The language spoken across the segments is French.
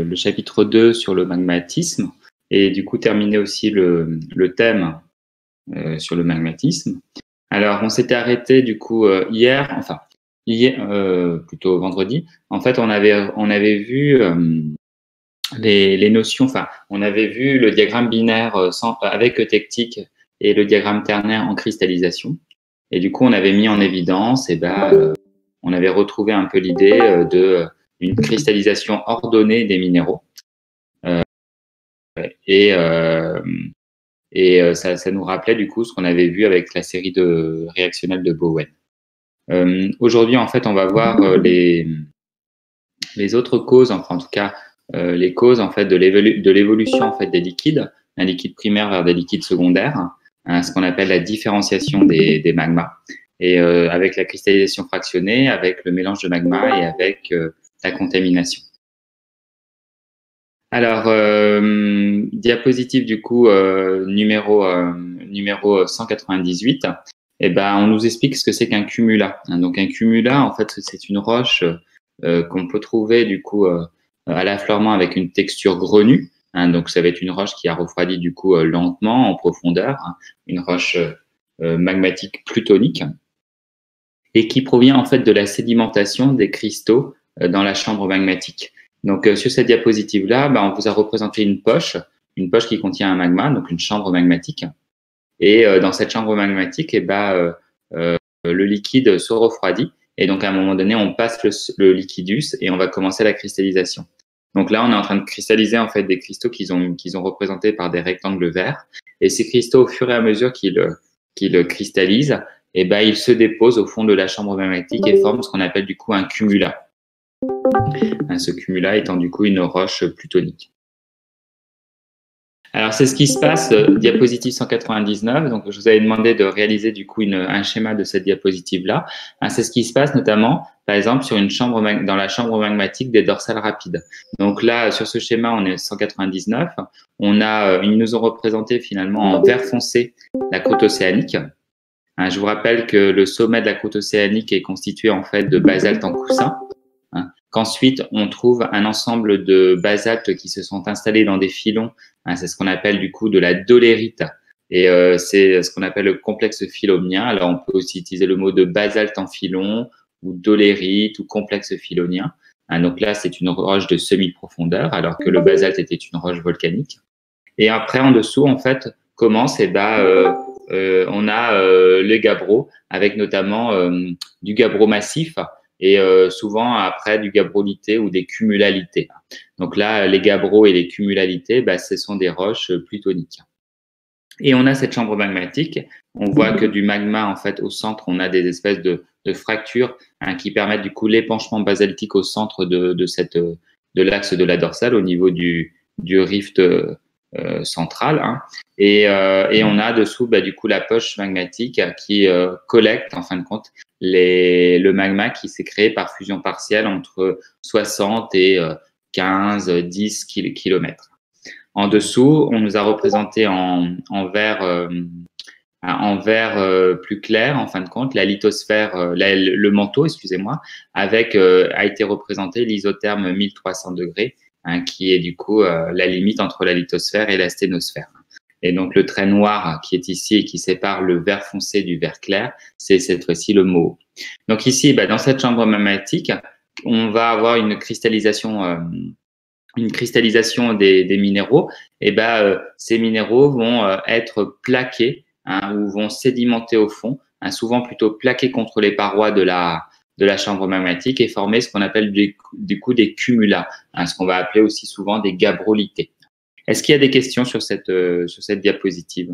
le chapitre 2 sur le magmatisme et du coup terminer aussi le thème sur le magmatisme. Alors, on s'était arrêté du coup hier, plutôt vendredi. En fait, on avait vu les notions, enfin, on avait vu le diagramme binaire avec eutectique et le diagramme ternaire en cristallisation. Et du coup, on avait mis en évidence, on avait retrouvé un peu l'idée d'une cristallisation ordonnée des minéraux. Ça nous rappelait du coup ce qu'on avait vu avec la série de réactionnelle de Bowen. Aujourd'hui, en fait, on va voir les autres causes, enfin en tout cas les causes en fait de l'évolution en fait des liquides, un liquide primaire vers des liquides secondaires, hein, ce qu'on appelle la différenciation des magmas, et avec la cristallisation fractionnée, avec le mélange de magma et avec la contamination. Alors, diapositive du coup numéro 198. On nous explique ce que c'est qu'un cumulat. Donc un cumulat, en fait, c'est une roche qu'on peut trouver du coup à l'affleurement avec une texture grenue. Donc ça va être une roche qui a refroidi du coup lentement en profondeur, une roche magmatique plutonique et qui provient en fait de la sédimentation des cristaux dans la chambre magmatique. Donc sur cette diapositive là, on vous a représenté une poche qui contient un magma, donc une chambre magmatique. Et dans cette chambre magmatique, le liquide se refroidit. Et donc, à un moment donné, on passe le liquidus et on va commencer la cristallisation. Donc là, on est en train de cristalliser en fait des cristaux qu'ils ont représentés par des rectangles verts. Et ces cristaux, au fur et à mesure qu'ils cristallisent, ils se déposent au fond de la chambre magmatique et forment ce qu'on appelle du coup un cumulat. Ce cumulat étant du coup une roche plutonique. Alors, c'est ce qui se passe, diapositive 199. Donc, je vous avais demandé de réaliser du coup un schéma de cette diapositive-là. C'est ce qui se passe notamment, par exemple, sur dans la chambre magmatique des dorsales rapides. Donc là, sur ce schéma, on est 199. Ils nous ont représenté finalement en vert foncé la croûte océanique. Je vous rappelle que le sommet de la croûte océanique est constitué en fait de basalte en coussin. Qu'ensuite, on trouve un ensemble de basaltes qui se sont installés dans des filons. C'est ce qu'on appelle du coup de la dolérite. Et c'est ce qu'on appelle le complexe philonien. Alors, on peut aussi utiliser le mot de basalte en filon ou dolérite ou complexe philonien. Donc là, c'est une roche de semi-profondeur, alors que le basalte était une roche volcanique. Et après, en dessous, en fait, commence, on a les gabbros, avec notamment du gabbro massif, et souvent après du gabrolité ou des cumulalités. Donc là, les gabbros et les cumulalités, ce sont des roches plutoniques. Et on a cette chambre magmatique. On voit que du magma, en fait, au centre, on a des espèces de fractures qui permettent du coup l'épanchement basaltique au centre de l'axe de la dorsale, au niveau du rift central. Et on a dessous du coup la poche magmatique qui collecte en fin de compte le magma qui s'est créé par fusion partielle entre 60 et 10 kilomètres. En dessous, on nous a représenté en vert plus clair, en fin de compte, la lithosphère, le manteau, excusez-moi, a été représenté l'isotherme 1300 degrés, qui est du coup la limite entre la lithosphère et la sténosphère. Et donc, le trait noir qui est ici et qui sépare le vert foncé du vert clair, c'est cette fois-ci le Moho. Donc ici, dans cette chambre magmatique, on va avoir une cristallisation des minéraux. Et ces minéraux vont être plaqués ou vont sédimenter au fond, souvent plutôt plaqués contre les parois de la chambre magmatique et former ce qu'on appelle du coup des cumulats, ce qu'on va appeler aussi souvent des gabrolités. Est-ce qu'il y a des questions sur cette diapositive?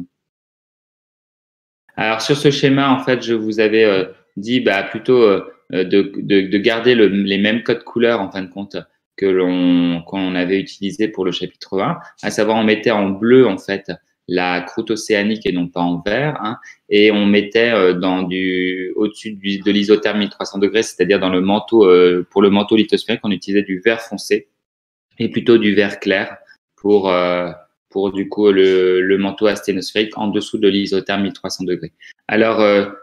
Alors, sur ce schéma, en fait, je vous avais dit plutôt de garder les mêmes codes couleurs, en fin de compte, qu'on avait utilisé pour le chapitre 1, à savoir on mettait en bleu, en fait, la croûte océanique et non pas en vert, et on mettait au-dessus de l'isotherme 1300 degrés, c'est-à-dire dans le manteau, pour le manteau lithosphérique, on utilisait du vert foncé et plutôt du vert clair pour du coup le manteau asténosphérique en dessous de l'isotherme 1300 degrés. Alors,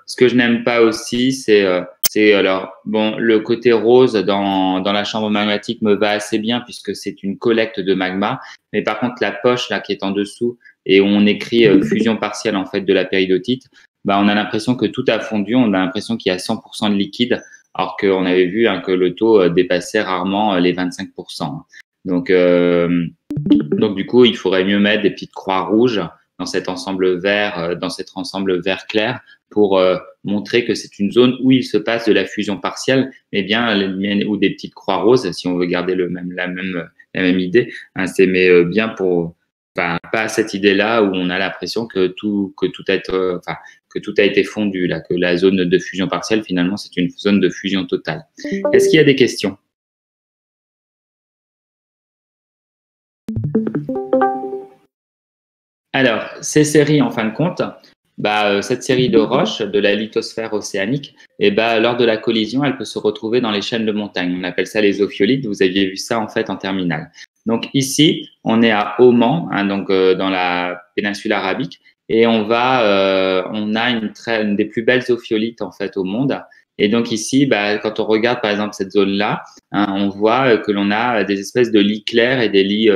ce que je n'aime pas aussi, c'est C'est alors bon, le côté rose dans la chambre magmatique me va assez bien puisque c'est une collecte de magma. Mais par contre, la poche là qui est en dessous et où on écrit fusion partielle en fait de la péridotite, bah on a l'impression que tout a fondu. On a l'impression qu'il y a 100% de liquide, alors qu'on avait vu que le taux dépassait rarement les 25%. Donc du coup, il faudrait mieux mettre des petites croix rouges dans cet ensemble vert, clair, pour montrer que c'est une zone où il se passe de la fusion partielle, mais bien ou des petites croix roses, si on veut garder la même idée. Hein, c'est mais bien pour pas cette idée-là où on a l'impression que tout a été fondu là, que la zone de fusion partielle finalement c'est une zone de fusion totale. Est-ce qu'il y a des questions? Alors, ces séries, en fin de compte, cette série de roches de la lithosphère océanique, lors de la collision, elle peut se retrouver dans les chaînes de montagne. On appelle ça les ophiolites. Vous aviez vu ça en fait en terminale. Donc ici, on est à Oman, dans la péninsule arabique, et on a une des plus belles ophiolites en fait au monde. Et donc ici, quand on regarde par exemple cette zone-là, on voit que l'on a des espèces de lits clairs et des lits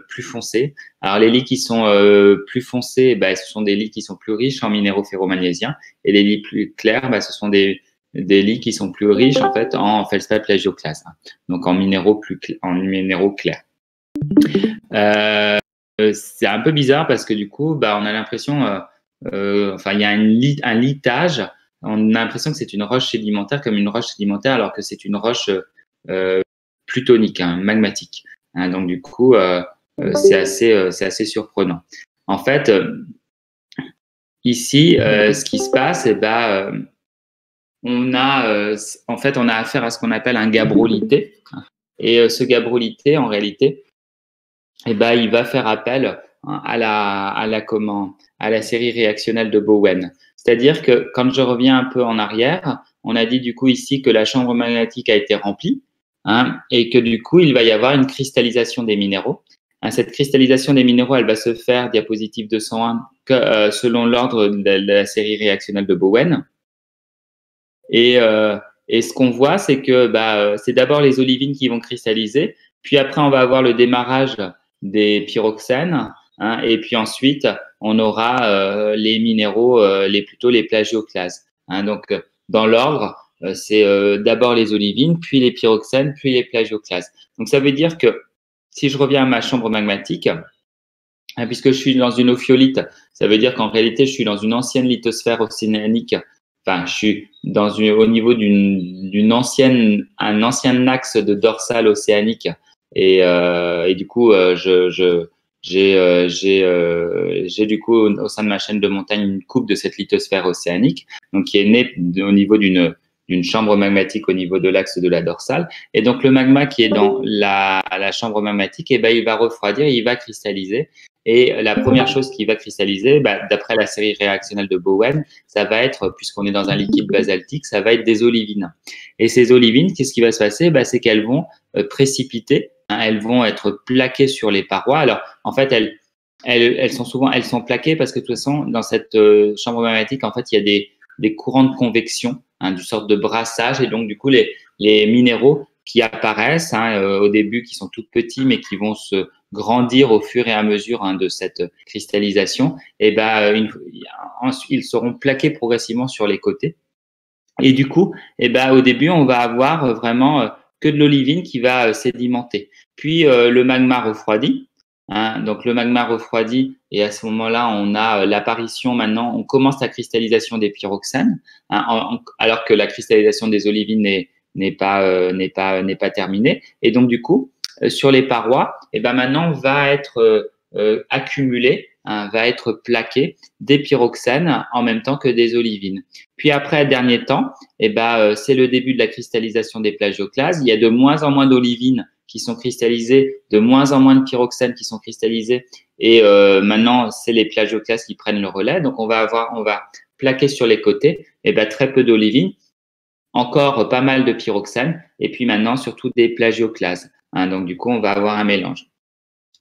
plus foncés. Alors les lits qui sont plus foncés, ce sont des lits qui sont plus riches en minéraux ferromagnésiens, et les lits plus clairs, ce sont des lits qui sont plus riches en fait en feldspath plagioclase, donc en minéraux clairs. C'est un peu bizarre parce que du coup, on a l'impression, il y a un litage. On a l'impression que c'est une roche sédimentaire comme une roche sédimentaire, alors que c'est une roche plutonique, magmatique. Donc du coup, c'est assez surprenant. En fait, ici, ce qui se passe, on a affaire à ce qu'on appelle un gabrolité. Et ce gabrolité, en réalité, il va faire appel à la série réactionnelle de Bowen. C'est-à-dire que quand je reviens un peu en arrière, on a dit du coup ici que la chambre magmatique a été remplie, et que du coup, il va y avoir une cristallisation des minéraux. Cette cristallisation des minéraux, elle va se faire, diapositive 201, selon l'ordre de la série réactionnelle de Bowen. Et ce qu'on voit, c'est que c'est d'abord les olivines qui vont cristalliser, puis après, on va avoir le démarrage des pyroxènes, et puis ensuite, on aura les minéraux, plutôt les plagioclases. Donc, dans l'ordre, c'est d'abord les olivines, puis les pyroxènes, puis les plagioclases. Donc, ça veut dire que si je reviens à ma chambre magmatique, puisque je suis dans une ophiolite, ça veut dire qu'en réalité, je suis dans une ancienne lithosphère océanique. Enfin, je suis au niveau d'un ancien axe de dorsale océanique, et du coup, j'ai du coup au sein de ma chaîne de montagne une coupe de cette lithosphère océanique, donc qui est née au niveau d'une chambre magmatique au niveau de l'axe de la dorsale. Et donc le magma qui est dans la chambre magmatique, il va refroidir, il va cristalliser. Et la première chose qui va cristalliser, d'après la série réactionnelle de Bowen, ça va être, puisqu'on est dans un liquide basaltique, ça va être des olivines. Et ces olivines, qu'est-ce qui va se passer? C'est qu'elles vont précipiter, elles vont être plaquées sur les parois. Alors, en fait, elles sont plaquées parce que de toute façon, dans cette chambre magmatique, en fait, il y a des courants de convection, du sorte de brassage, et donc du coup, les minéraux qui apparaissent au début, qui sont tout petits, mais qui vont se grandir au fur et à mesure de cette cristallisation, et ils seront plaqués progressivement sur les côtés. Et du coup, au début, on va avoir vraiment que de l'olivine qui va sédimenter. Puis le magma refroidit. Donc le magma refroidit, et à ce moment-là, on a l'apparition maintenant, on commence la cristallisation des pyroxènes, alors que la cristallisation des olivines n'est pas terminée. Et donc du coup, sur les parois, maintenant va être accumulé, va être plaqué des pyroxènes en même temps que des olivines. Puis après, dernier temps, c'est le début de la cristallisation des plagioclases. Il y a de moins en moins d'olivines qui sont cristallisées, de moins en moins de pyroxènes qui sont cristallisés, et maintenant c'est les plagioclases qui prennent le relais. Donc on va plaquer sur les côtés très peu d'olivines, encore pas mal de pyroxènes, et puis maintenant surtout des plagioclases. Donc du coup on va avoir un mélange.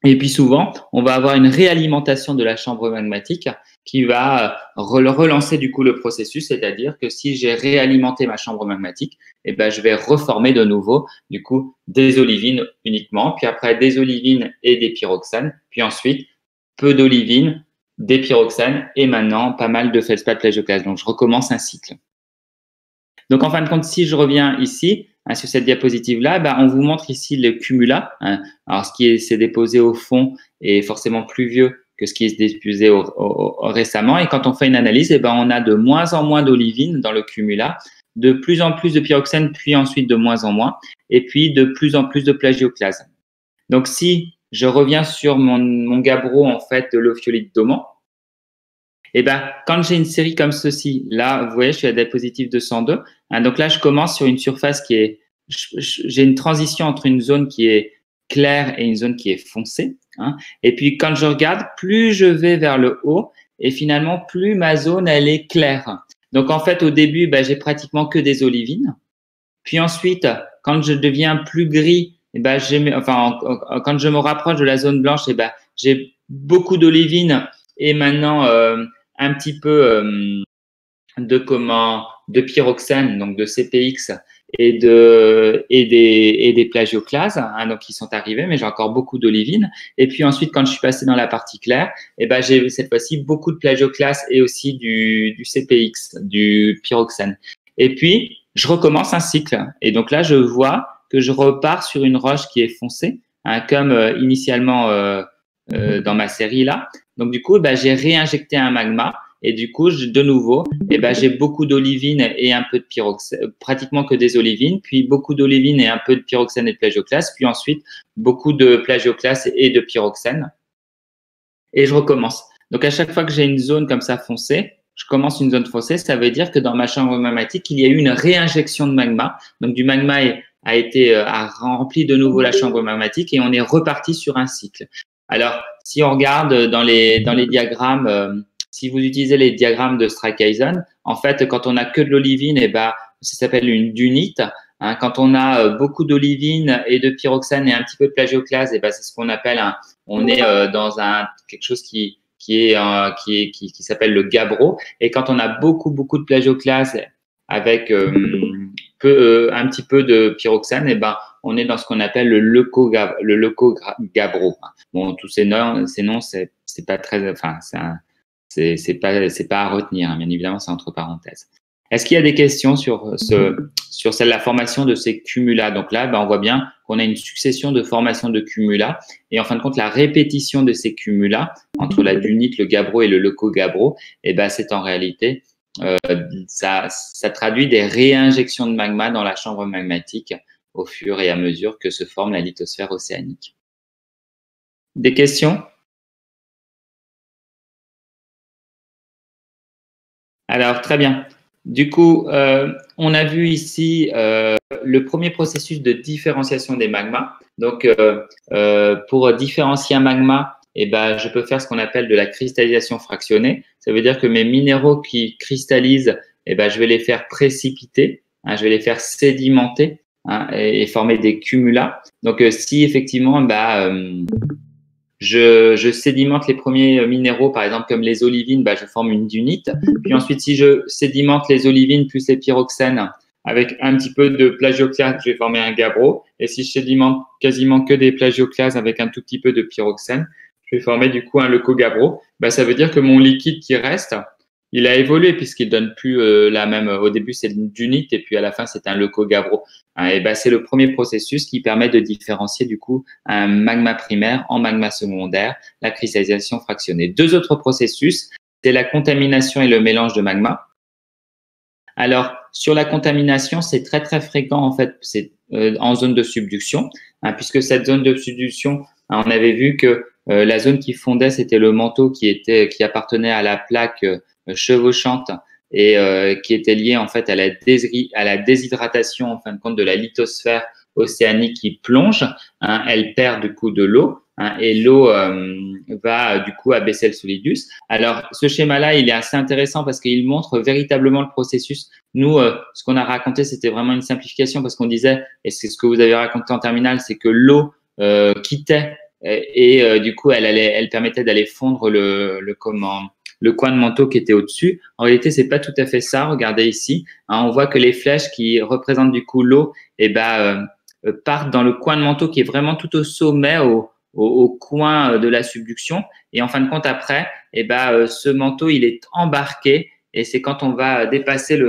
Et puis souvent, on va avoir une réalimentation de la chambre magmatique qui va relancer du coup le processus, c'est-à-dire que si j'ai réalimenté ma chambre magmatique, eh ben, je vais reformer de nouveau du coup des olivines uniquement, puis après des olivines et des pyroxanes, puis ensuite peu d'olivines, des pyroxanes et maintenant pas mal de feldspath plagioclase. Donc je recommence un cycle. Donc en fin de compte, si je reviens ici, sur cette diapositive-là, on vous montre ici le cumulat. Alors, ce qui s'est déposé au fond est forcément plus vieux que ce qui s'est déposé récemment. Et quand on fait une analyse, on a de moins en moins d'olivines dans le cumulat, de plus en plus de pyroxène, puis ensuite de moins en moins, et puis de plus en plus de plagioclase. Donc, si je reviens sur mon gabbro, en fait, de l'ophiolite d'Oman, quand j'ai une série comme ceci, là, vous voyez, je suis à diapositive 202. Donc là, je commence sur une surface qui est, j'ai une transition entre une zone qui est claire et une zone qui est foncée. Et puis, quand je regarde, plus je vais vers le haut et finalement, plus ma zone, elle est claire. Donc, en fait, au début, j'ai pratiquement que des olivines. Puis ensuite, quand je deviens plus gris, quand je me rapproche de la zone blanche, j'ai beaucoup d'olivines et maintenant, un petit peu de pyroxène, donc de CPX et des plagioclases, donc qui sont arrivés, mais j'ai encore beaucoup d'olivines. Et puis ensuite, quand je suis passé dans la partie claire, j'ai cette fois-ci beaucoup de plagioclases et aussi du CPX, du pyroxène. Et puis, je recommence un cycle. Et donc là, je vois que je repars sur une roche qui est foncée, comme initialement dans ma série là. Donc du coup, j'ai réinjecté un magma et du coup, de nouveau, j'ai beaucoup d'olivines et un peu de pyroxène, pratiquement que des olivines, puis beaucoup d'olivines et un peu de pyroxène et de plagioclase, puis ensuite beaucoup de plagioclase et de pyroxène. Et je recommence. Donc à chaque fois que j'ai une zone comme ça foncée, je commence une zone foncée, ça veut dire que dans ma chambre magmatique, il y a eu une réinjection de magma. Donc du magma a rempli de nouveau la chambre magmatique et on est reparti sur un cycle. Alors, si on regarde dans les diagrammes, si vous utilisez les diagrammes de Strikeisen, en fait, quand on n'a que de l'olivine, ça s'appelle une dunite. Quand on a beaucoup d'olivine et de pyroxène et un petit peu de plagioclase, c'est ce qu'on appelle on est dans quelque chose qui s'appelle le gabbro. Et quand on a beaucoup de plagioclase avec un petit peu de pyroxène, on est dans ce qu'on appelle le leucogabbro. Bon, tous ces noms, c'est pas très, c'est pas à retenir, bien évidemment, c'est entre parenthèses. Est-ce qu'il y a des questions sur la formation de ces cumulats? Donc là, on voit bien qu'on a une succession de formations de cumulats et en fin de compte, la répétition de ces cumulats entre la dunite, le gabbro et le leucogabbro, c'est en réalité ça traduit des réinjections de magma dans la chambre magmatique au fur et à mesure que se forme la lithosphère océanique. Des questions? Alors, très bien. Du coup, on a vu ici le premier processus de différenciation des magmas. Donc, pour différencier un magma, je peux faire ce qu'on appelle de la cristallisation fractionnée. Ça veut dire que mes minéraux qui cristallisent, je vais les faire précipiter, je vais les faire sédimenter et former des cumulats. Donc, si effectivement, je sédimente les premiers minéraux, par exemple comme les olivines, je forme une dunite. Puis ensuite, si je sédimente les olivines plus les pyroxènes avec un petit peu de plagioclase, je vais former un gabbro. Et si je sédimente quasiment que des plagioclases avec un tout petit peu de pyroxène, je vais former du coup un leucogabbro. Ça veut dire que mon liquide qui reste, il a évolué puisqu'il donne plus la même. Au début, c'est une dunite et puis à la fin, c'est un leucogabbro. C'est le premier processus qui permet de différencier du coup un magma primaire en magma secondaire, la cristallisation fractionnée. Deux autres processus, c'est la contamination et le mélange de magma. Alors, sur la contamination, c'est très fréquent en fait, c'est en zone de subduction, puisque cette zone de subduction, on avait vu que la zone qui fondait, c'était le manteau qui appartenait à la plaque chevauchante et qui était liée en fait à la déshydratation en fin de compte de la lithosphère océanique qui plonge. Elle perd du coup de l'eau. Et l'eau va du coup abaisser le solidus. Alors, ce schéma-là, il est assez intéressant parce qu'il montre véritablement le processus. Nous, ce qu'on a raconté, c'était vraiment une simplification parce qu'on disait, et c'est ce que vous avez raconté en terminale, c'est que l'eau quittait et du coup, elle permettait d'aller fondre le coin de manteau qui était au-dessus. En réalité, c'est pas tout à fait ça. Regardez ici, hein, on voit que les flèches qui représentent du coup l'eau, partent dans le coin de manteau qui est vraiment tout au sommet, au coin de la subduction. Et en fin de compte, après, ce manteau, il est embarqué. Et c'est quand on va dépasser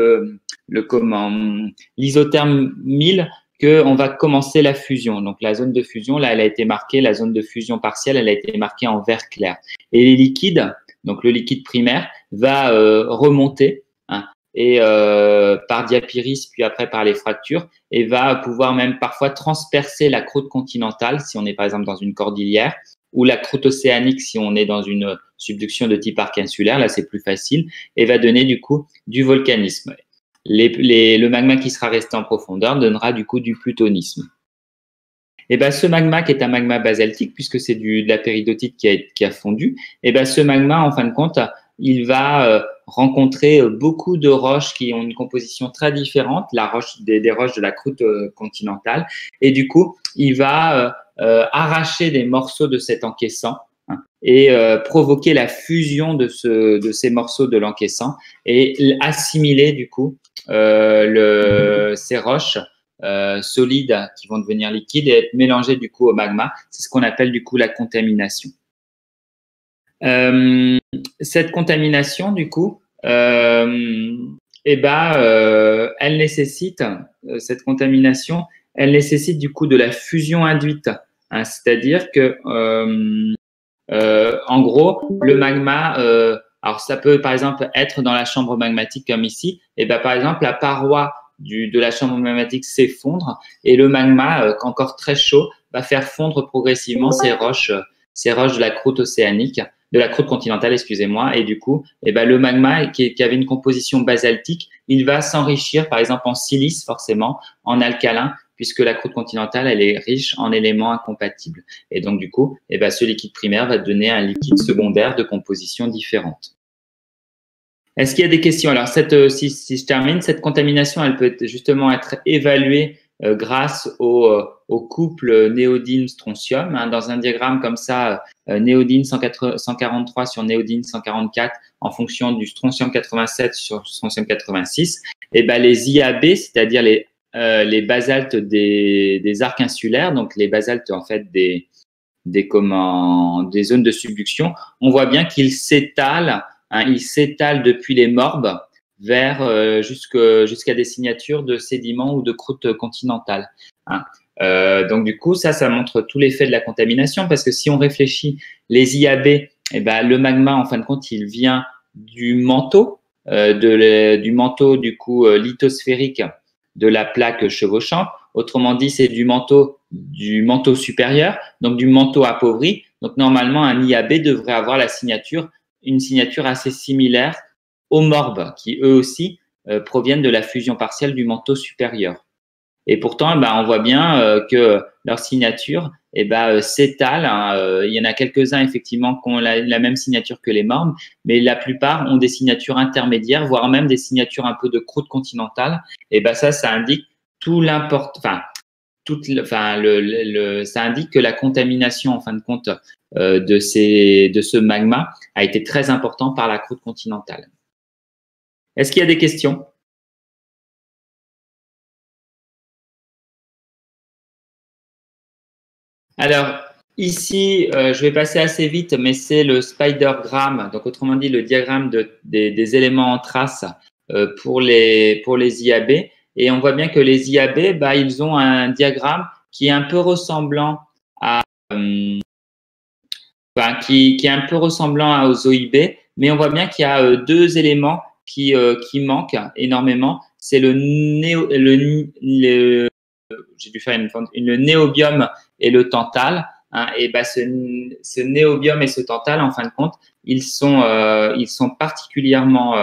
l'isotherme 1000 qu'on va commencer la fusion. Donc, la zone de fusion, là, elle a été marquée, la zone de fusion partielle, elle a été marquée en vert clair. Et les liquides, donc le liquide primaire, va remonter, hein, et par diapyris, puis après par les fractures, et va pouvoir même parfois transpercer la croûte continentale, si on est par exemple dans une cordillère, ou la croûte océanique si on est dans une subduction de type arc insulaire, là c'est plus facile, et va donner du coup du volcanisme. Le magma qui sera resté en profondeur donnera du coup du plutonisme. Et ce magma qui est un magma basaltique, puisque c'est de la péridotite qui a fondu, ce magma, en fin de compte, il va rencontrer beaucoup de roches qui ont une composition très différente, des roches de la croûte continentale, et du coup, il va arracher des morceaux de cet encaissant, hein, et provoquer la fusion de ces morceaux de l'encaissant et assimiler du coup ces roches solides qui vont devenir liquides et être mélangées du coup au magma. C'est ce qu'on appelle du coup la contamination. Cette contamination du coup, elle nécessite du coup de la fusion induite, hein, c'est-à-dire que en gros, le magma, alors ça peut par exemple être dans la chambre magmatique comme ici, par exemple la paroi de la chambre magmatique s'effondre et le magma, encore très chaud, va faire fondre progressivement ces roches de la croûte océanique, de la croûte continentale, excusez-moi, et du coup, le magma qui avait une composition basaltique, il va s'enrichir par exemple en silice forcément, en alcalin, puisque la croûte continentale, elle est riche en éléments incompatibles. Et donc, du coup, ce liquide primaire va donner un liquide secondaire de composition différente. Est-ce qu'il y a des questions? Alors, si je termine, cette contamination, elle peut justement être évaluée grâce au couple néodyne-strontium. Hein, dans un diagramme comme ça, néodyne 143 sur néodyne 144 en fonction du strontium 87 sur strontium 86, les IAB, c'est-à-dire les basaltes des arcs insulaires, donc les basaltes en fait des zones de subduction, on voit bien qu'ils s'étalent, hein, ils s'étalent depuis les morbes vers jusqu'à des signatures de sédiments ou de croûte continentale. Hein. Donc du coup, ça montre tout l'effet de la contamination, parce que si on réfléchit, les IAB, le magma en fin de compte, il vient du manteau, du manteau du coup lithosphérique de la plaque chevauchante. Autrement dit, c'est du manteau supérieur, donc du manteau appauvri. Donc normalement, un IAB devrait avoir une signature assez similaire aux morbes, qui eux aussi proviennent de la fusion partielle du manteau supérieur. Et pourtant, on voit bien que leur signature s'étale. Hein. Il y en a quelques-uns effectivement qui ont la même signature que les morbes, mais la plupart ont des signatures intermédiaires, voire même des signatures un peu de croûte continentale. Et ça indique ça indique que la contamination, en fin de compte, de ce magma a été très important par la croûte continentale. Est-ce qu'il y a des questions? Alors, ici, je vais passer assez vite, mais c'est le spidergramme, donc autrement dit le diagramme des éléments en trace pour les IAB. Et on voit bien que les IAB, ils ont un diagramme qui est un peu ressemblant qui est un peu ressemblant aux OIB, mais on voit bien qu'il y a deux éléments qui manquent énormément. C'est le néobiome et le tantale. Hein, et ce néobiome et ce tantale, en fin de compte, ils sont particulièrement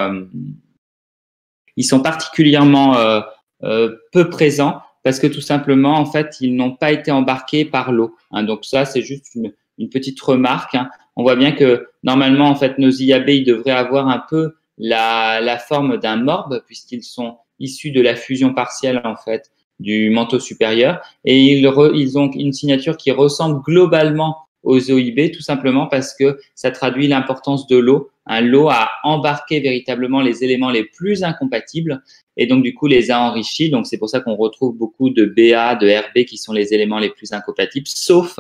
peu présents, parce que tout simplement, en fait, ils n'ont pas été embarqués par l'eau. Hein, donc ça, c'est juste une petite remarque. Hein. On voit bien que normalement, en fait, nos IAB, ils devraient avoir un peu la forme d'un morbe, puisqu'ils sont issus de la fusion partielle, en fait, du manteau supérieur, et ils ont une signature qui ressemble globalement aux OIB, tout simplement parce que ça traduit l'importance de l'eau. L'eau a embarqué véritablement les éléments les plus incompatibles et donc du coup les a enrichis. Donc c'est pour ça qu'on retrouve beaucoup de Ba, de Rb qui sont les éléments les plus incompatibles, sauf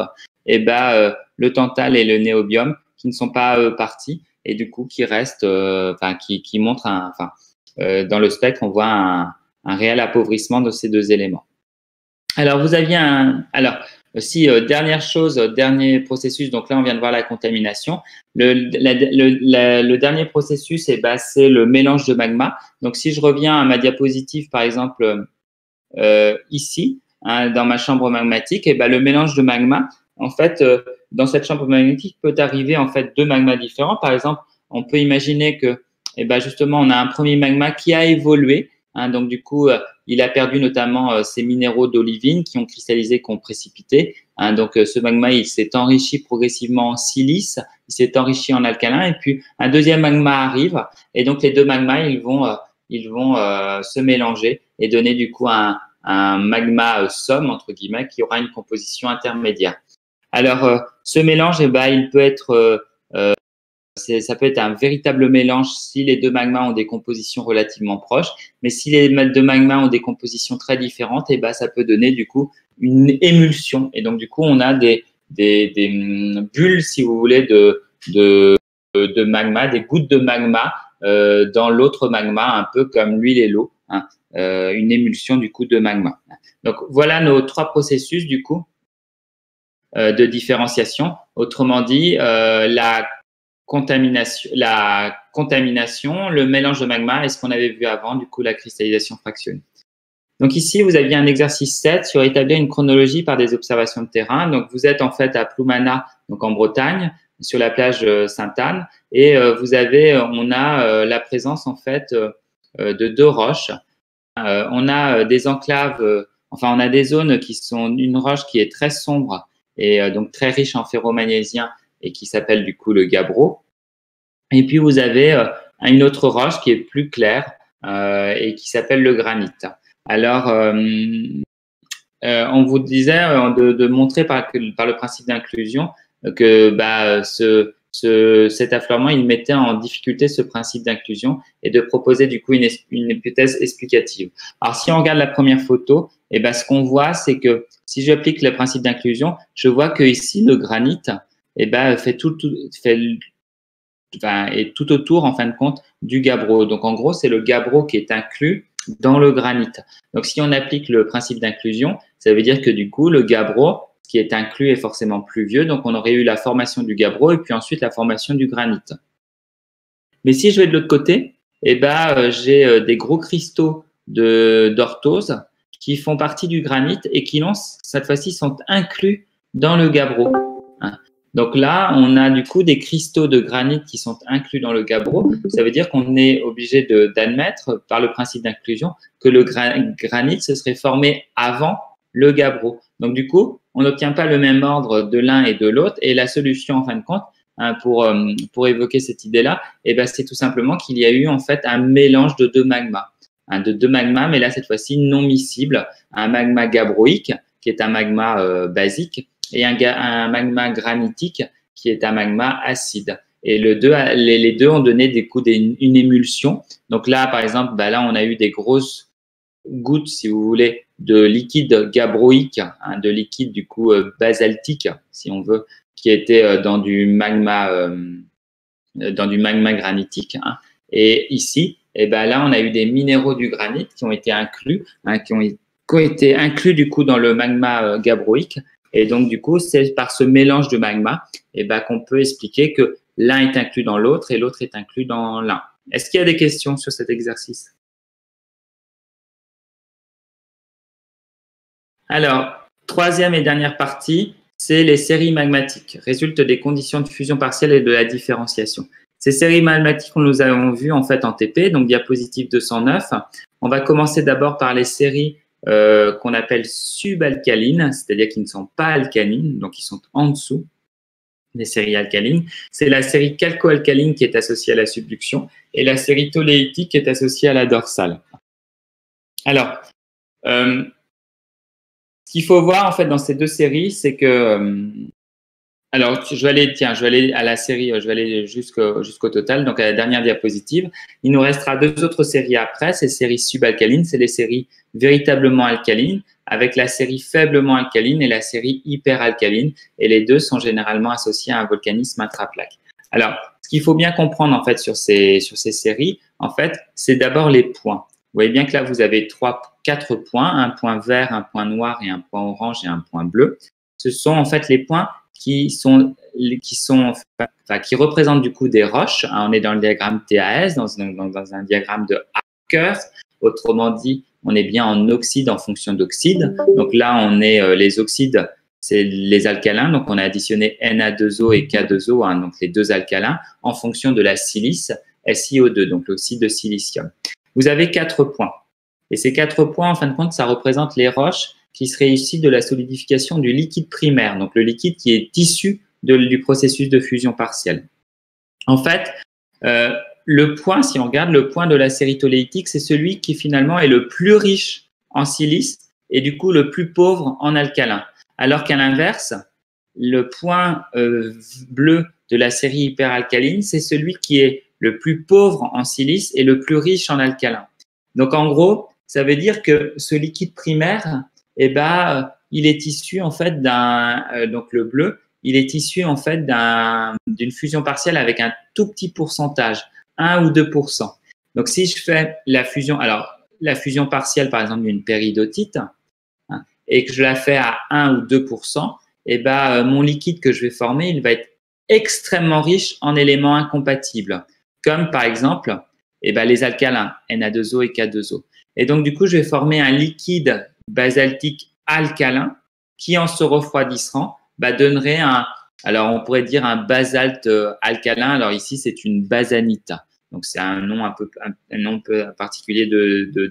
le tantal et le néobium qui ne sont pas partis et du coup qui restent, qui montrent dans le spectre, on voit un réel appauvrissement de ces deux éléments. Alors, vous aviez aussi, dernière chose, dernier processus, donc là, on vient de voir la contamination. Le dernier processus, c'est le mélange de magma. Donc, si je reviens à ma diapositive, par exemple, ici, dans ma chambre magmatique, le mélange de magma, en fait, dans cette chambre magmatique peut arriver, en fait, deux magmas différents. Par exemple, on peut imaginer que, justement, on a un premier magma qui a évolué. Donc, du coup, il a perdu notamment ces minéraux d'olivine qui ont cristallisé, qui ont précipité. Donc, ce magma, il s'est enrichi progressivement en silice, il s'est enrichi en alcalin, et puis un deuxième magma arrive. Et donc, les deux magmas, ils vont se mélanger et donner du coup un magma somme, entre guillemets, qui aura une composition intermédiaire. Alors, ce mélange, il peut être ça peut être un véritable mélange si les deux magmas ont des compositions relativement proches, mais si les deux magmas ont des compositions très différentes, ça peut donner du coup une émulsion. Et donc du coup, on a des bulles, si vous voulez, de magma, des gouttes de magma dans l'autre magma, un peu comme l'huile et l'eau, une émulsion du coup de magma. Donc voilà nos trois processus du coup de différenciation. Autrement dit, la contamination, le mélange de magma et ce qu'on avait vu avant, du coup, la cristallisation fractionnée. Donc ici, vous aviez un exercice 7 sur établir une chronologie par des observations de terrain. Donc vous êtes en fait à Ploumana, donc en Bretagne, sur la plage Sainte-Anne, et on a la présence en fait de deux roches. On a des enclaves, on a des zones qui sont une roche qui est très sombre et donc très riche en ferromagnésiens et qui s'appelle du coup le gabbro. Et puis vous avez une autre roche qui est plus claire et qui s'appelle le granit. Alors, on vous disait de montrer par le principe d'inclusion que cet affleurement, il mettait en difficulté ce principe d'inclusion et de proposer du coup une hypothèse explicative. Alors, si on regarde la première photo, ce qu'on voit, c'est que si j'applique le principe d'inclusion, je vois que ici le granit est tout autour, en fin de compte, du gabbro. Donc, en gros, c'est le gabbro qui est inclus dans le granit. Donc, si on applique le principe d'inclusion, ça veut dire que du coup, le gabbro qui est inclus est forcément plus vieux. Donc, on aurait eu la formation du gabbro et puis ensuite la formation du granit. Mais si je vais de l'autre côté, j'ai des gros cristaux d'orthose qui font partie du granit et qui, cette fois-ci, sont inclus dans le gabbro. Donc là, on a du coup des cristaux de granit qui sont inclus dans le gabbro. Ça veut dire qu'on est obligé d'admettre, par le principe d'inclusion, que le granit se serait formé avant le gabbro. Donc du coup, on n'obtient pas le même ordre de l'un et de l'autre. Et la solution, en fin de compte, pour évoquer cette idée-là, c'est tout simplement qu'il y a eu en fait un mélange de deux magmas. Mais là, cette fois-ci, non miscible. Un magma gabbroïque, qui est un magma basique, et un magma granitique qui est un magma acide. Et les deux ont donné une émulsion. Donc là, par exemple, là, on a eu des grosses gouttes, si vous voulez, de liquide gabbroïque, de liquide du coup basaltique, si on veut, qui était dans du magma granitique. Et ici, là, on a eu des minéraux du granit qui ont été inclus, qui ont été inclus du coup dans le magma gabbroïque. Et donc, du coup, c'est par ce mélange de magma qu'on peut expliquer que l'un est inclus dans l'autre et l'autre est inclus dans l'un. Est-ce qu'il y a des questions sur cet exercice? Alors, troisième et dernière partie, c'est les séries magmatiques, résultent des conditions de fusion partielle et de la différenciation. Ces séries magmatiques, nous avons vues en fait en TP, donc diapositive 209. On va commencer d'abord par les séries qu'on appelle subalcalines, c'est-à-dire qui ne sont pas alcalines, donc qui sont en dessous des séries alcalines. C'est la série calco-alcaline qui est associée à la subduction et la série toléitique qui est associée à la dorsale. Alors, ce qu'il faut voir en fait dans ces deux séries, c'est que Alors, je vais aller à la série, je vais aller jusqu'au total, donc à la dernière diapositive. Il nous restera deux autres séries après, ces séries subalcalines, c'est les séries véritablement alcalines, avec la série faiblement alcaline et la série hyperalcaline, et les deux sont généralement associés à un volcanisme intraplaque. Alors, ce qu'il faut bien comprendre en fait sur ces séries, en fait, c'est d'abord les points. Vous voyez bien que là, vous avez quatre points, un point vert, un point noir et un point orange et un point bleu. Ce sont en fait les points qui représentent du coup des roches. On est dans le diagramme TAS, dans un diagramme de Harker. Autrement dit, on est bien en oxyde en fonction d'oxyde. Donc là, on est les oxydes, c'est les alcalins. Donc on a additionné Na2O et K2O, hein, donc les deux alcalins, en fonction de la silice SiO2, donc l'oxyde de silicium. Vous avez 4 points. Et ces 4 points, en fin de compte, ça représente les roches qui seraient issues de la solidification du liquide primaire, donc le liquide qui est issu du processus de fusion partielle. En fait, le point, si on regarde le point de la série toléitique, c'est celui qui finalement est le plus riche en silice et du coup le plus pauvre en alcalin. Alors qu'à l'inverse, le point bleu de la série hyperalcaline, c'est celui qui est le plus pauvre en silice et le plus riche en alcalin. Donc en gros, ça veut dire que ce liquide primaire, eh ben, il est issu en fait donc le bleu, il est issu en fait d'une fusion partielle avec un tout petit pourcentage, 1 ou 2%. Donc si je fais la fusion partielle par exemple d'une péridotite, hein, et que je la fais à 1 ou 2%, eh ben, mon liquide que je vais former, il va être extrêmement riche en éléments incompatibles, comme par exemple eh ben, les alcalins, Na2O et K2O. Et donc, du coup, je vais former un liquide basaltique alcalin qui, en se refroidissant, donnerait alors on pourrait dire un basalte alcalin. Alors ici, c'est une basanite. Donc, c'est un nom un peu particulier de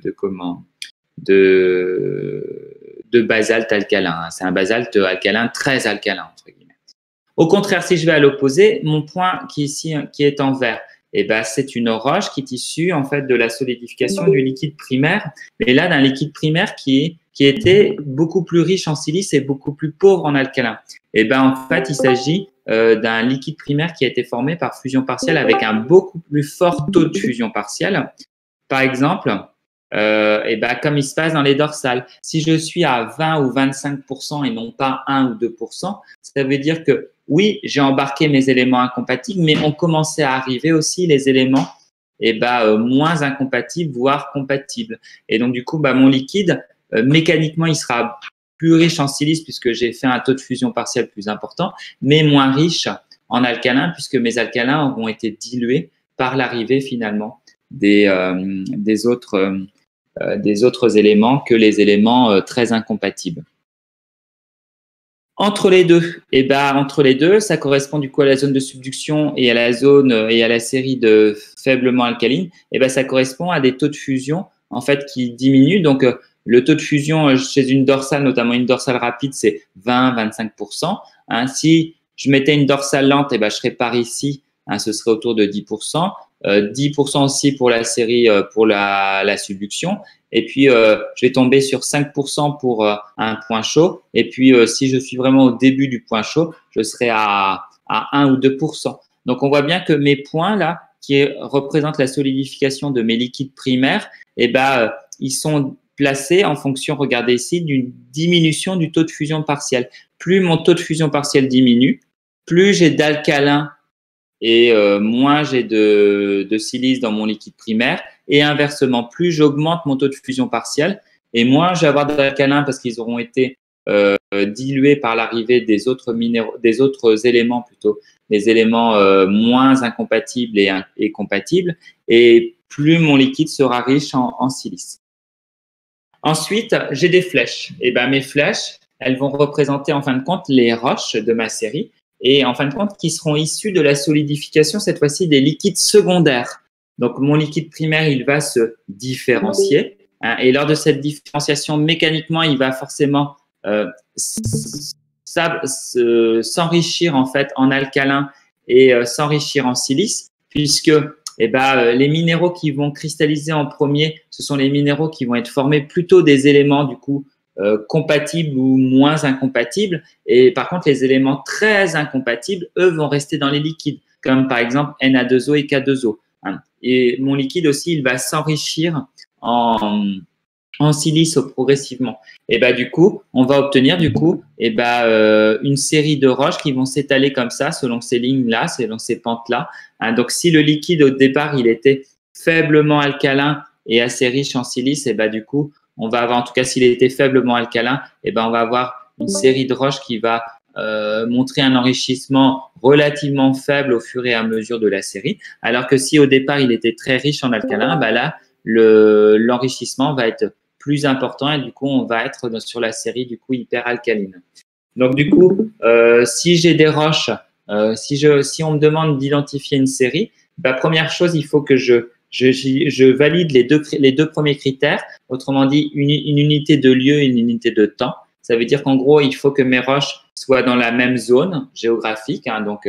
basalte alcalin. C'est un basalte alcalin très alcalin, entre guillemets. Au contraire, si je vais à l'opposé, mon point qui est en vert, eh ben, c'est une roche qui est issue en fait de la solidification du liquide primaire, mais là d'un liquide primaire qui était beaucoup plus riche en silice et beaucoup plus pauvre en alcalin. Eh ben, en fait, il s'agit d'un liquide primaire qui a été formé par fusion partielle avec un beaucoup plus fort taux de fusion partielle. Par exemple, et ben, comme il se passe dans les dorsales. Si je suis à 20 ou 25% et non pas 1 ou 2%, ça veut dire que oui, j'ai embarqué mes éléments incompatibles, mais on commençait à arriver aussi les éléments moins incompatibles, voire compatibles. Et donc, du coup, mon liquide, mécaniquement, il sera plus riche en silice puisque j'ai fait un taux de fusion partielle plus important, mais moins riche en alcalin puisque mes alcalins auront été dilués par l'arrivée finalement des autres éléments que les éléments très incompatibles. Entre les deux, ça correspond du coup à la zone de subduction et à la série de faiblement alcalines. Ça correspond à des taux de fusion en fait qui diminuent. Donc le taux de fusion chez une dorsale, notamment une dorsale rapide, c'est 20-25%. Hein. Si je mettais une dorsale lente, je serais par ici, hein, ce serait autour de 10%. 10% aussi pour la série pour la subduction. Et puis, je vais tomber sur 5% pour un point chaud. Et puis, si je suis vraiment au début du point chaud, je serai à 1 ou 2%. Donc, on voit bien que mes points là, qui représentent la solidification de mes liquides primaires, ils sont placés en fonction, regardez ici, d'une diminution du taux de fusion partielle. Plus mon taux de fusion partielle diminue, plus j'ai d'alcalin et moins j'ai de silice dans mon liquide primaire. Et inversement, plus j'augmente mon taux de fusion partielle et moins je vais avoir d'alcalin parce qu'ils auront été dilués par l'arrivée des autres éléments plutôt, des éléments moins incompatibles et compatibles, et plus mon liquide sera riche en silice. Ensuite, j'ai des flèches. Et mes flèches, elles vont représenter en fin de compte les roches de ma série et en fin de compte qui seront issues de la solidification cette fois-ci des liquides secondaires. Donc, mon liquide primaire, il va se différencier. Hein, et lors de cette différenciation, mécaniquement, il va forcément s'enrichir en fait en alcalin et s'enrichir en silice, puisque les minéraux qui vont cristalliser en premier, ce sont les minéraux qui vont être formés plutôt des éléments du coup compatibles ou moins incompatibles. Et par contre, les éléments très incompatibles, eux, vont rester dans les liquides, comme par exemple Na2O et K2O. Hein. Et mon liquide aussi, il va s'enrichir en silice progressivement. Et bah du coup, on va obtenir une série de roches qui vont s'étaler comme ça selon ces lignes-là, selon ces pentes-là. Hein, donc si le liquide au départ il était faiblement alcalin et assez riche en silice, et bah du coup, on va avoir, en tout cas s'il était faiblement alcalin, et ben on va avoir une série de roches qui va montrer un enrichissement relativement faible au fur et à mesure de la série. Alors que si au départ il était très riche en alcalin, bah là l'enrichissement va être plus important et du coup on va être sur la série du coup hyper alcaline. Donc du coup, si j'ai des roches, si on me demande d'identifier une série, bah, première chose, il faut que je valide les deux premiers critères, autrement dit une unité de lieu et une unité de temps. Ça veut dire qu'en gros, il faut que mes roches soient dans la même zone géographique, hein, donc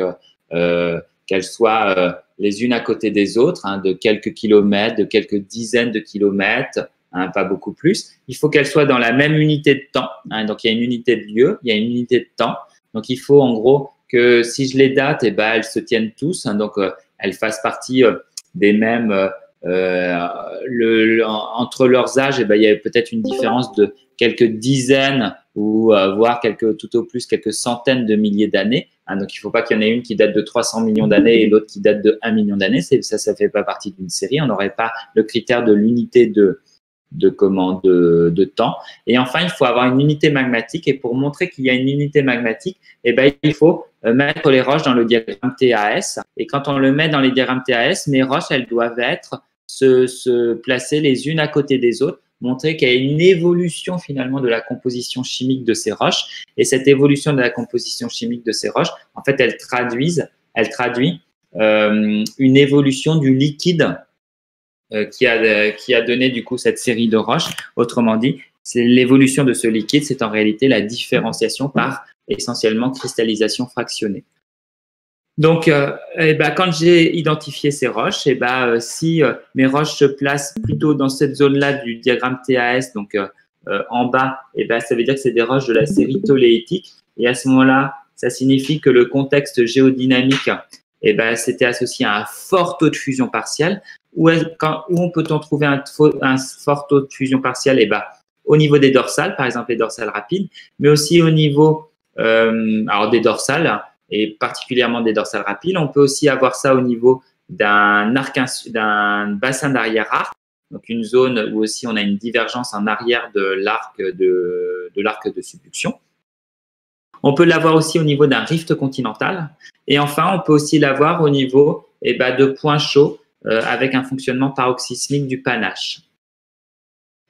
qu'elles soient les unes à côté des autres, hein, de quelques kilomètres, de quelques dizaines de kilomètres, hein, pas beaucoup plus. Il faut qu'elles soient dans la même unité de temps. Hein, donc, il y a une unité de lieu, il y a une unité de temps. Donc, il faut en gros que si je les date, eh ben, elles se tiennent tous. Hein, donc, elles fassent partie des mêmes. Entre leurs âges, eh ben, il y a peut-être une différence de quelques dizaines ou voire tout au plus quelques centaines de milliers d'années. Hein, donc, il ne faut pas qu'il y en ait une qui date de 300 millions d'années et l'autre qui date de 1 million d'années. Ça ne fait pas partie d'une série. On n'aurait pas le critère de l'unité de temps. Et enfin, il faut avoir une unité magmatique. Et pour montrer qu'il y a une unité magmatique, eh ben, il faut mettre les roches dans le diagramme TAS. Et quand on le met dans les diagrammes TAS, mes roches, elles doivent se placer les unes à côté des autres, montrer qu'il y a une évolution finalement de la composition chimique de ces roches. Et cette évolution de la composition chimique de ces roches, en fait, elle traduit une évolution du liquide qui a donné du coup cette série de roches. Autrement dit, c'est l'évolution de ce liquide, c'est en réalité la différenciation par essentiellement cristallisation fractionnée. Donc, quand j'ai identifié ces roches, si mes roches se placent plutôt dans cette zone-là du diagramme TAS, donc en bas, ça veut dire que c'est des roches de la série tholéitique. Et à ce moment-là, ça signifie que le contexte géodynamique, c'était associé à un fort taux de fusion partielle. Où peut-on trouver un fort taux de fusion partielle? Au niveau des dorsales, par exemple les dorsales rapides, mais aussi au niveau des dorsales et particulièrement des dorsales rapides. On peut aussi avoir ça au niveau d'un bassin d'arrière-arc, donc une zone où aussi on a une divergence en arrière de l'arc de subduction. On peut l'avoir aussi au niveau d'un rift continental. Et enfin, on peut aussi l'avoir au niveau de points chauds avec un fonctionnement paroxysmique du panache.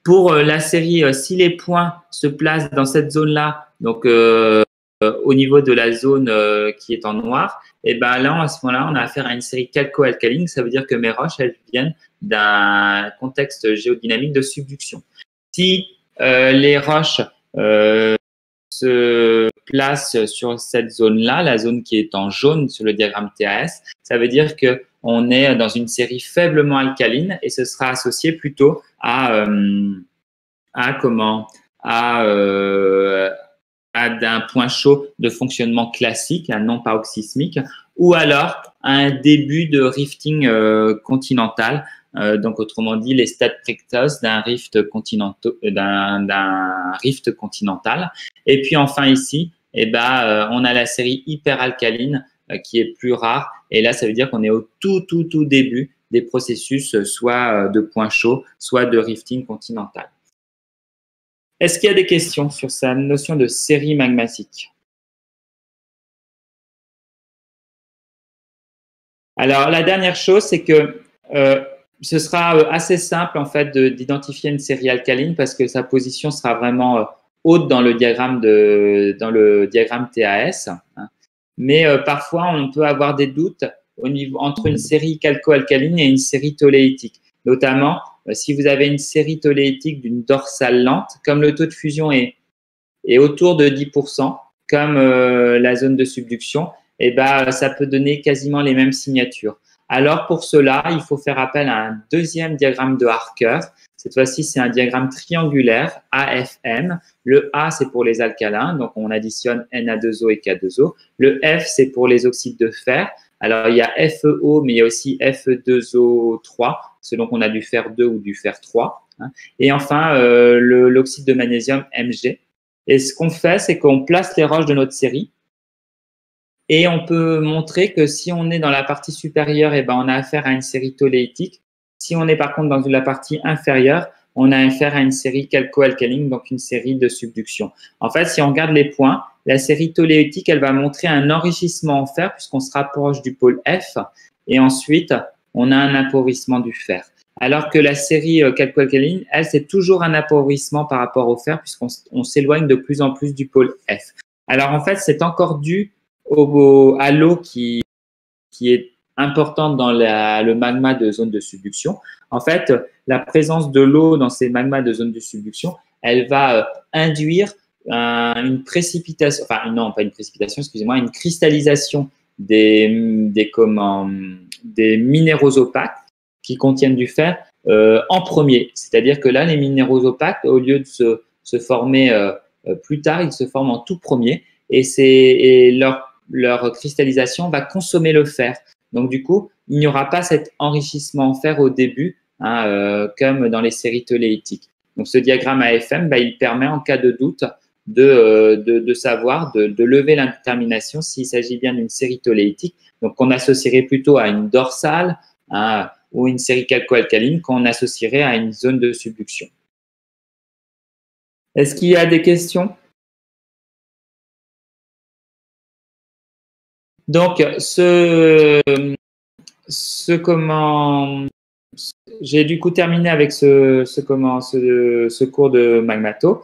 Pour la série, si les points se placent dans cette zone-là, donc au niveau de la zone qui est en noir, là, à ce moment-là, on a affaire à une série calco-alcaline. Ça veut dire que mes roches, elles viennent d'un contexte géodynamique de subduction. Si les roches se placent sur cette zone-là, la zone qui est en jaune sur le diagramme TAS, ça veut dire qu'on est dans une série faiblement alcaline et ce sera associé plutôt à d'un point chaud de fonctionnement classique, un non paroxysmique, ou alors un début de rifting continental. Donc, autrement dit, les stades précoces d'un rift continental. Et puis, enfin, ici, on a la série hyperalcaline qui est plus rare. Et là, ça veut dire qu'on est au tout début des processus, soit de point chaud, soit de rifting continental. Est-ce qu'il y a des questions sur sa notion de série magmatique? Alors, la dernière chose, c'est que ce sera assez simple en fait d'identifier une série alcaline parce que sa position sera vraiment haute dans le diagramme TAS. Hein. Mais parfois, on peut avoir des doutes entre une série calco-alcaline et une série tholéitique. Notamment, si vous avez une série tholéitique d'une dorsale lente, comme le taux de fusion est autour de 10%, comme la zone de subduction, ça peut donner quasiment les mêmes signatures. Alors, pour cela, il faut faire appel à un deuxième diagramme de Harker. Cette fois-ci, c'est un diagramme triangulaire AFM. Le A, c'est pour les alcalins, donc on additionne Na2O et K2O. Le F, c'est pour les oxydes de fer. Alors, il y a FeO, mais il y a aussi Fe2O3, selon qu'on a du fer 2 ou du fer 3. Et enfin, l'oxyde de magnésium Mg. Et ce qu'on fait, c'est qu'on place les roches de notre série et on peut montrer que si on est dans la partie supérieure, eh ben, on a affaire à une série toléitique. Si on est par contre dans la partie inférieure, on a affaire à une série calco-alcaline, donc une série de subduction. En fait, si on regarde les points, la série toléitique, elle va montrer un enrichissement en fer puisqu'on se rapproche du pôle F et ensuite, on a un appauvrissement du fer. Alors que la série calco-alcaline, elle, c'est toujours un appauvrissement par rapport au fer puisqu'on s'éloigne de plus en plus du pôle F. Alors en fait, c'est encore dû à l'eau qui est importante dans le magma de zone de subduction. En fait, la présence de l'eau dans ces magmas de zone de subduction, elle va induire une précipitation, enfin non, pas une précipitation, excusez-moi, une cristallisation des minéraux opaques qui contiennent du fer en premier. C'est-à-dire que là, les minéraux opaques, au lieu de se former plus tard, ils se forment en tout premier et leur cristallisation va consommer le fer. Donc, du coup, il n'y aura pas cet enrichissement en fer au début, comme dans les séries toléitiques. Donc, ce diagramme AFM, il permet, en cas de doute, de savoir, de lever l'indétermination s'il s'agit bien d'une série toléitique. Donc, on associerait plutôt à une dorsale ou une série calco-alcaline qu'on associerait à une zone de subduction. Est-ce qu'il y a des questions ? Donc, j'ai du coup terminé avec ce cours de Magmato.